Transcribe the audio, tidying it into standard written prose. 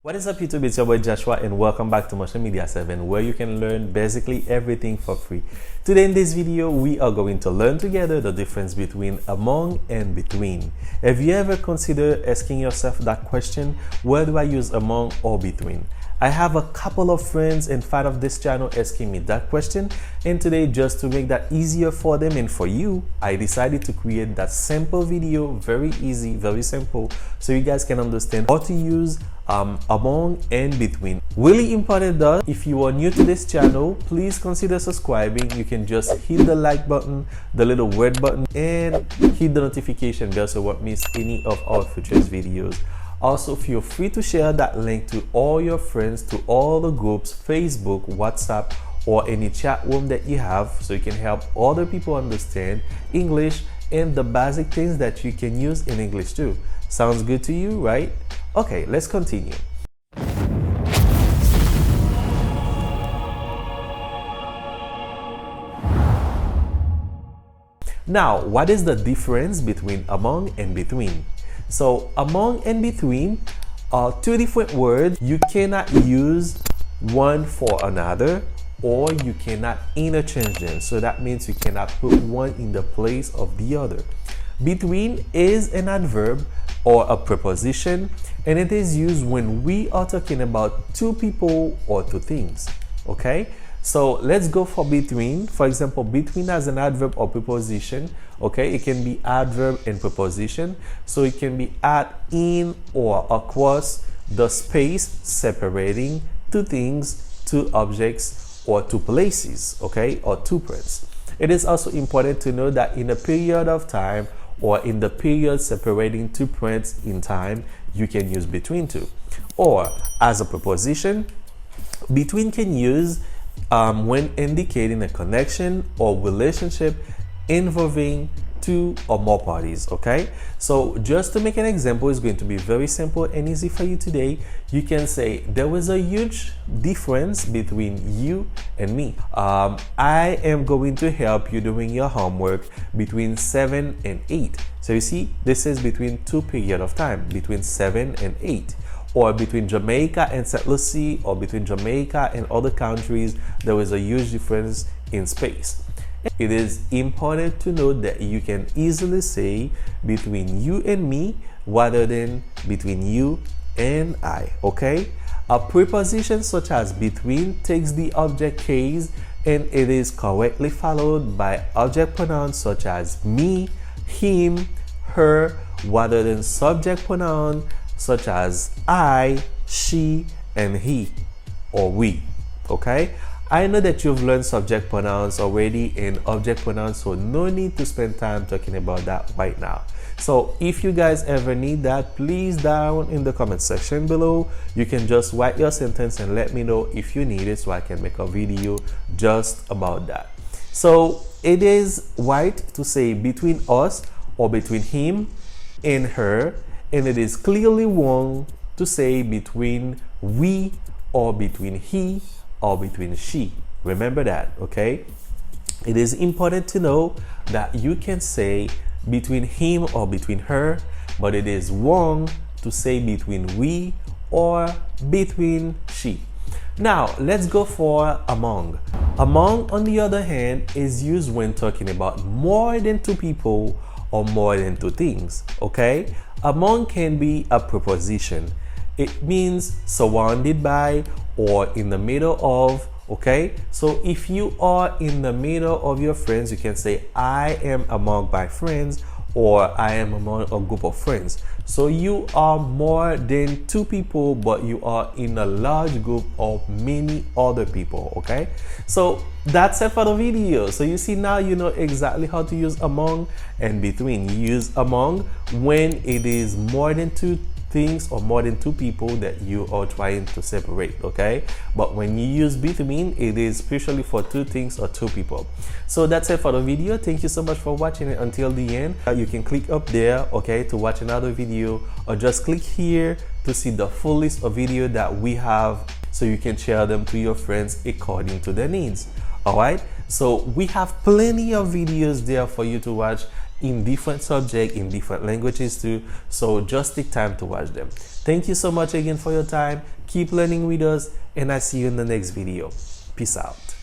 What is up YouTube, it's your boy Joshua and welcome back to Motion Media 7 where you can learn basically everything for free. Today in this video we are going to learn together the difference between among and between. Have you ever considered asking yourself that question, where do I use among or between? I have a couple of friends inside of this channel asking me that question, and today, just to make that easier for them and for you, I decided to create that simple video, very easy, very simple, so you guys can understand how to use among and between. Really important though, if you are new to this channel, please consider subscribing. You can just hit the like button, the little red button, and hit the notification bell so you won't miss any of our future videos. Also, feel free to share that link to all your friends, to all the groups, Facebook, WhatsApp, or any chat room that you have, so you can help other people understand English and the basic things that you can use in English too. Sounds good to you, right? Okay, let's continue. Now, what is the difference between among and between? So among and between are two different words. You cannot use one for another, or you cannot interchange them. So that means you cannot put one in the place of the other. Between is an adverb or a preposition, and it is used when we are talking about two people or two things. Okay, so let's go for between. For example, between as an adverb or preposition. Okay, it can be adverb and preposition, so it can be at, in, or across the space separating two things, two objects, or two places, okay, or two points. It is also important to know that in a period of time, or in the period separating two points in time, you can use between two. Or as a preposition, between can use when indicating a connection or relationship involving two or more parties. Okay, so just to make an example, is going to be very simple and easy for you today. You can say there was a huge difference between you and me. I am going to help you doing your homework between 7 and 8. So you see, this is between two period of time, between 7 and 8. Or between Jamaica and St. Lucie, or between Jamaica and other countries, there is a huge difference in space. It is important to note that you can easily say between you and me rather than between you and I. Okay, a preposition such as between takes the object case and it is correctly followed by object pronouns such as me, him, her, rather than subject pronoun such as I, she, and he or we. Okay, I know that you've learned subject pronouns already and object pronouns, so no need to spend time talking about that right now. So if you guys ever need that, please down in the comment section below, you can just write your sentence and let me know if you need it, so I can make a video just about that. So it is right to say between us or between him and her, and it is clearly wrong to say between we or between he or between she. Remember that, okay? It is important to know that you can say between him or between her, but it is wrong to say between we or between she. Now, let's go for among. Among, on the other hand, is used when talking about more than two people or more than two things, okay? Among can be a preposition. It means surrounded by or in the middle of. Okay, so if you are in the middle of your friends, you can say I am among my friends, or I am among a group of friends. So you are more than two people, but you are in a large group of many other people. Okay, so that's it for the video. So you see, now you know exactly how to use among and between. You use among when it is more than two things or more than two people that you are trying to separate. Okay, but when you use between, it is especially for two things or two people. So that's it for the video. Thank you so much for watching it until the end. You can click up there, okay, to watch another video, or just click here to see the full list of video that we have, so you can share them to your friends according to their needs. All right, so we have plenty of videos there for you to watch, in different subjects, in different languages too. So just take time to watch them. Thank you so much again for your time. Keep learning with us, and I see you in the next video. Peace out.